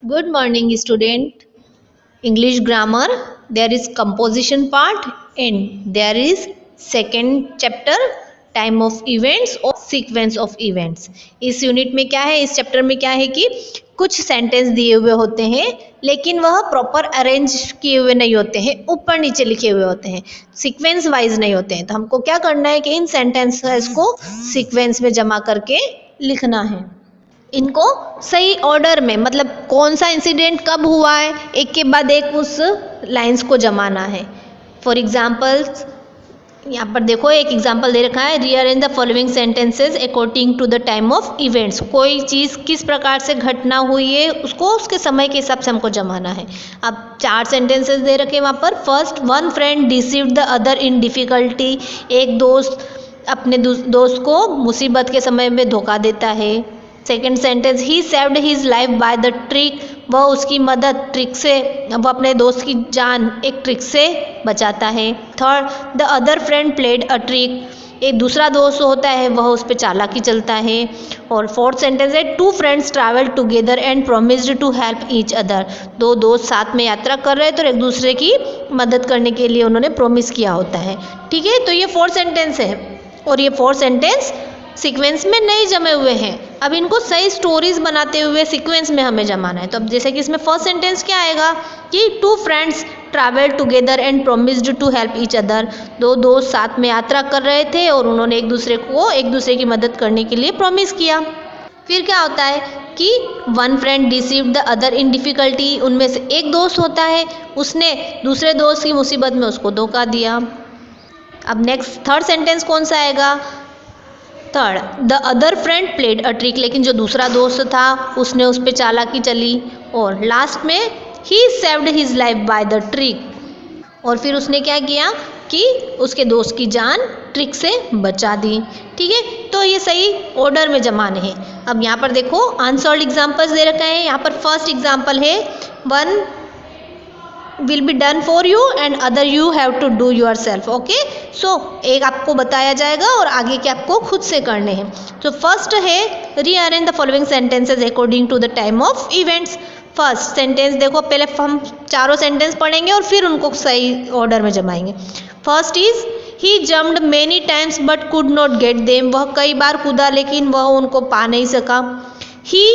Good morning, student. English grammar. There is composition part and there is second chapter time of events और sequence of events. इस unit में क्या है, इस chapter में क्या है कि कुछ सेंटेंस दिए हुए होते हैं लेकिन वह प्रॉपर अरेंज किए हुए नहीं होते हैं, ऊपर नीचे लिखे हुए होते हैं, सीक्वेंस वाइज नहीं होते हैं. तो हमको क्या करना है कि इन सेंटेंसेस को सीक्वेंस में जमा करके लिखना है. इनको सही ऑर्डर में, मतलब कौन सा इंसिडेंट कब हुआ है, एक के बाद एक उस लाइंस को जमाना है. फॉर एग्जाम्पल यहाँ पर देखो एक एग्जाम्पल दे रखा है, rearrange the following sentences according to the time of events. कोई चीज़ किस प्रकार से घटना हुई है उसको उसके समय के हिसाब से हमको जमाना है. अब 4 सेंटेंसेस दे रखे हैं वहाँ पर. First, one friend deceived the other in difficulty. एक दोस्त अपने दोस्त को मुसीबत के समय में धोखा देता है. Second sentence, he saved his life by the trick. वह उसकी मदद ट्रिक से, वह अपने दोस्त की जान एक ट्रिक से बचाता है. Third, the other friend played a trick. एक दूसरा दोस्त होता है वह उस पर चालाकी चलता है. और फोर्थ सेंटेंस है, two friends travel together and promised to help each other. 2 दोस्त साथ में यात्रा कर रहे थे और एक दूसरे की मदद करने के लिए उन्होंने प्रोमिस किया होता है. ठीक है, तो ये 4 सेंटेंस है और ये 4 सेंटेंस सीक्वेंस में नहीं जमे हुए हैं. अब इनको सही स्टोरीज बनाते हुए सीक्वेंस में हमें जमाना है. तो अब जैसे कि इसमें फर्स्ट सेंटेंस क्या आएगा कि 2 friends travel together and promised to help each other. 2 दोस्त साथ में यात्रा कर रहे थे और उन्होंने एक दूसरे की मदद करने के लिए प्रॉमिस किया. फिर क्या होता है कि one friend deceived the other in difficulty. उनमें से एक दोस्त होता है, उसने दूसरे दोस्त की मुसीबत में उसको धोखा दिया. अब नेक्स्ट थर्ड सेंटेंस कौन सा आएगा? Third, the other friend played a trick. लेकिन जो दूसरा दोस्त था उसने उस पर चालाकी चली. और लास्ट में, he saved his life by the trick. और फिर उसने क्या किया कि उसके दोस्त की जान ट्रिक से बचा दी. ठीक है, तो ये सही ऑर्डर में जमाने हैं. अब यहाँ पर देखो अनसॉल्व्ड एग्जाम्पल्स दे रखे हैं. यहाँ पर फर्स्ट एग्जाम्पल है, one will be done for you and other you have to do yourself. okay, so एक आपको बताया जाएगा और आगे के आपको खुद से करने हैं. तो फर्स्ट है, rearrange the following sentences according to the time of events. First sentence देखो, पहले हम चारों सेंटेंस पढ़ेंगे और फिर उनको सही ऑर्डर में जमाएंगे. First is, he jumped many times but could not get them. वह कई बार कूदा लेकिन वह उनको पा नहीं सका. He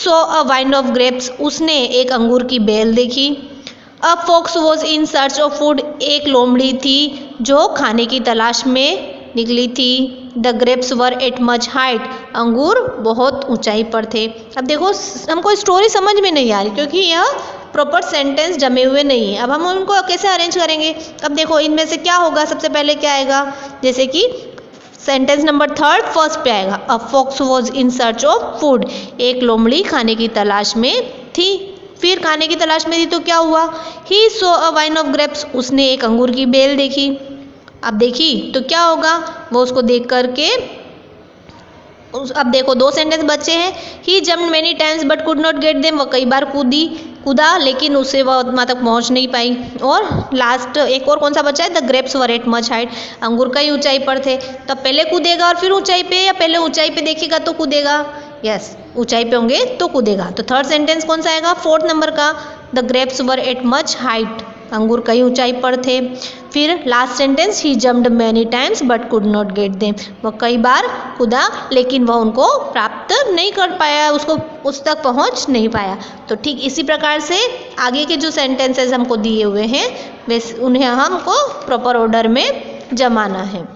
saw a vine of grapes. उसने एक अंगूर की बेल देखी. A fox was in search of food. एक लोमड़ी थी जो खाने की तलाश में निकली थी. The grapes were at much height. अंगूर बहुत ऊंचाई पर थे. अब देखो हमको स्टोरी समझ में नहीं आ रही क्योंकि यह प्रॉपर सेंटेंस जमे हुए नहीं है. अब हम उनको कैसे अरेंज करेंगे? अब देखो इनमें से क्या होगा, सबसे पहले क्या आएगा, जैसे कि सेंटेंस नंबर थर्ड फर्स्ट पे आएगा, a fox was in search of food. एक लोमड़ी खाने की तलाश में थी. फिर खाने की तलाश में थी तो क्या हुआ, ही सो अ वाइन ऑफ ग्रेप्स. उसने एक अंगूर की बेल देखी. अब देखी तो क्या होगा, वो उसको देख करके, अब देखो 2 सेंटेंस बचे हैं. He jumped many times but could not get them. वह कई बार कूदा लेकिन उससे वह वहाँ तक पहुँच नहीं पाई. और लास्ट एक और कौन सा बचा है, the grapes were at much height. अंगूर कई ऊंचाई पर थे. तो पहले कूदेगा और फिर ऊंचाई पे, या पहले ऊंचाई पे देखेगा तो कूदेगा? यस, ऊंचाई पे होंगे तो कूदेगा. तो थर्ड सेंटेंस कौन सा आएगा, फोर्थ नंबर का, the grapes were at much height. अंगूर कई ऊंचाई पर थे. फिर last sentence, he jumped many times but could not get them. वह कई बार कूदा लेकिन वह उनको प्राप्त नहीं कर पाया, उसको उस तक पहुंच नहीं पाया. तो ठीक इसी प्रकार से आगे के जो सेंटेंसेस हमको दिए हुए हैं वैसे उन्हें हमको प्रॉपर ऑर्डर में जमाना है.